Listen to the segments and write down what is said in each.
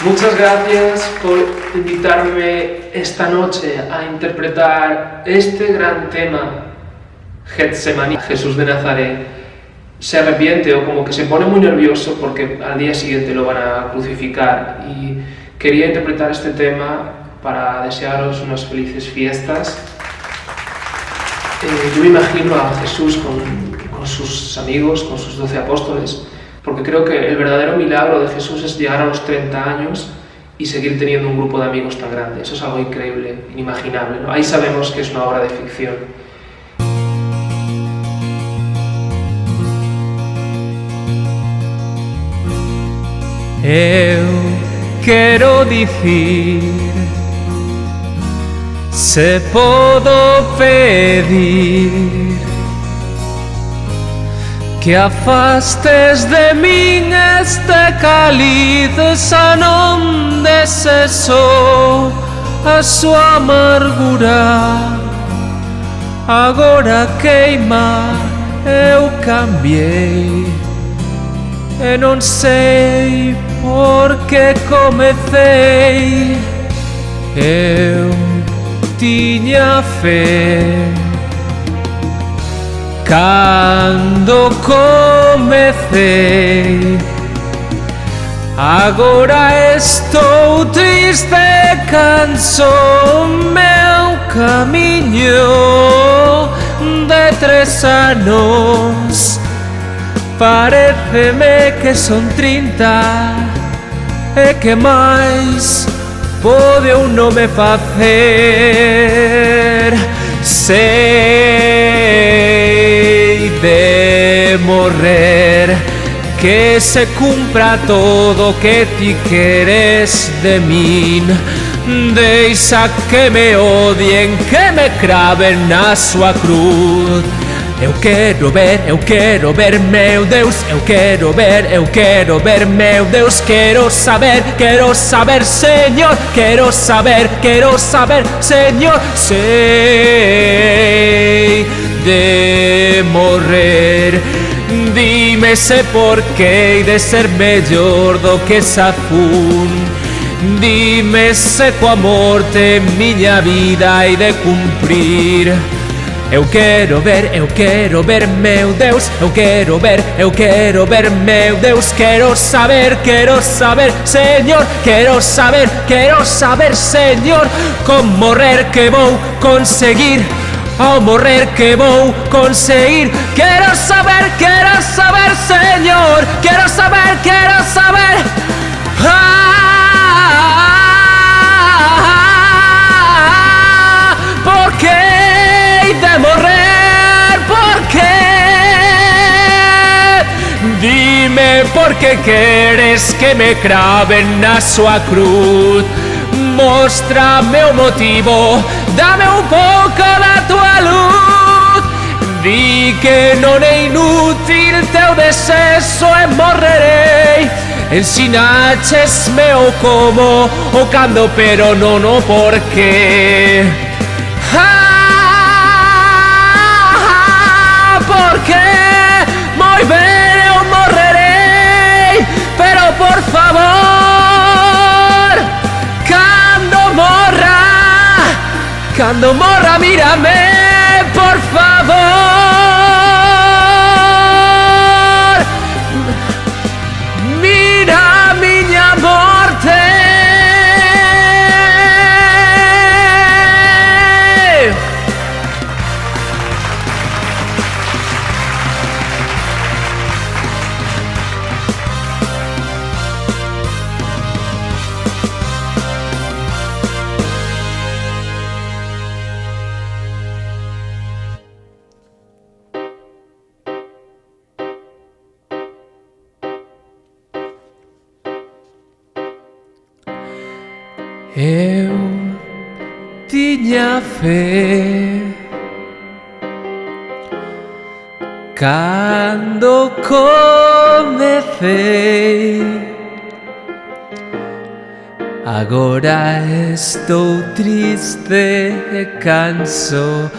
Muchas gracias por invitarme esta noche a interpretar este gran tema, Getsemaní. Jesús de Nazaret se arrepiente o como que se pone muy nervioso porque al día siguiente lo van a crucificar, y quería interpretar este tema para desearos unas felices fiestas. Yo me imagino a Jesús con sus amigos, con sus 12 apóstoles, porque creo que el verdadero milagro de Jesús es llegar a los 30 años y seguir teniendo un grupo de amigos tan grande. Eso es algo increíble, inimaginable, ¿no? Ahí sabemos que es una obra de ficción. Eu quero dicir, se podo pedir, que afastes de min este cáliz, xa non deseso a súa amargura. Agora queima, eu cambiei, e non sei por que comecei. Eu tiña fe cando comecei, agora estou triste, canso meu camiño de 3 anos. Paréceme que son 30 e que máis pode un nome facer. Sei de morrer, que se cumpra todo o que ti queres de min. Deixa que me odien, que me craven na súa cruz. Eu quero ver, meu Deus, eu quero ver, meu Deus. Quero saber, Señor, quero saber, Señor. Sei de morrer, dime se por que hei de ser mellor do que Safún. Dime se coa morte miña vida hei de cumprir. Eu quero ver, meu Deus, eu quero ver, meu Deus. Quero saber, Señor, quero saber, Señor. Con morrer que vou conseguir, ao morrer que vou conseguir. Quero saber, Señor, quero saber. ¿Por qué de morrer? ¿Por qué? Dime por qué queres que me craven na súa cruz. Móstrame o motivo, dame un pouco da tua luz. Di que non é inútil teu desexo e morrerei. Ensinaches-me o como, o cando, pero non o porqué. Porque moi ben eu morrerei, pero por favor, cando morra, mírame, por favor. Mira a miña morte. Eu tiña fe cando comecei, agora estou triste e canso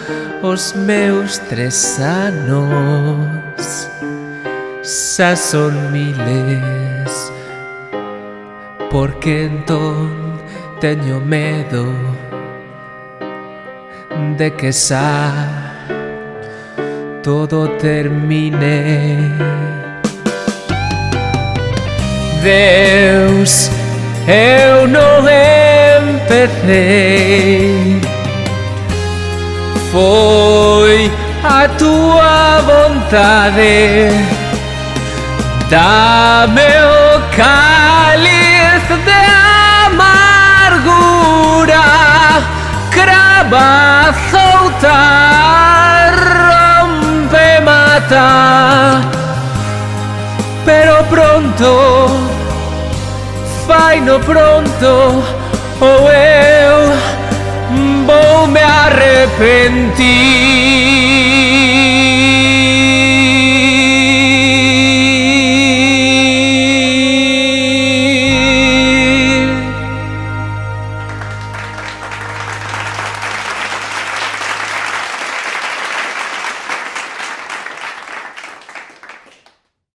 os meus 3 anos. Xa son miles porque entón teño medo de que xa todo termine. Deus, eu non empecé, foi a túa vontade. Dame o cáliz de amargura, crava, azouta, rompe, mata, pero pronto, faino pronto, ou eu voume arrepentir.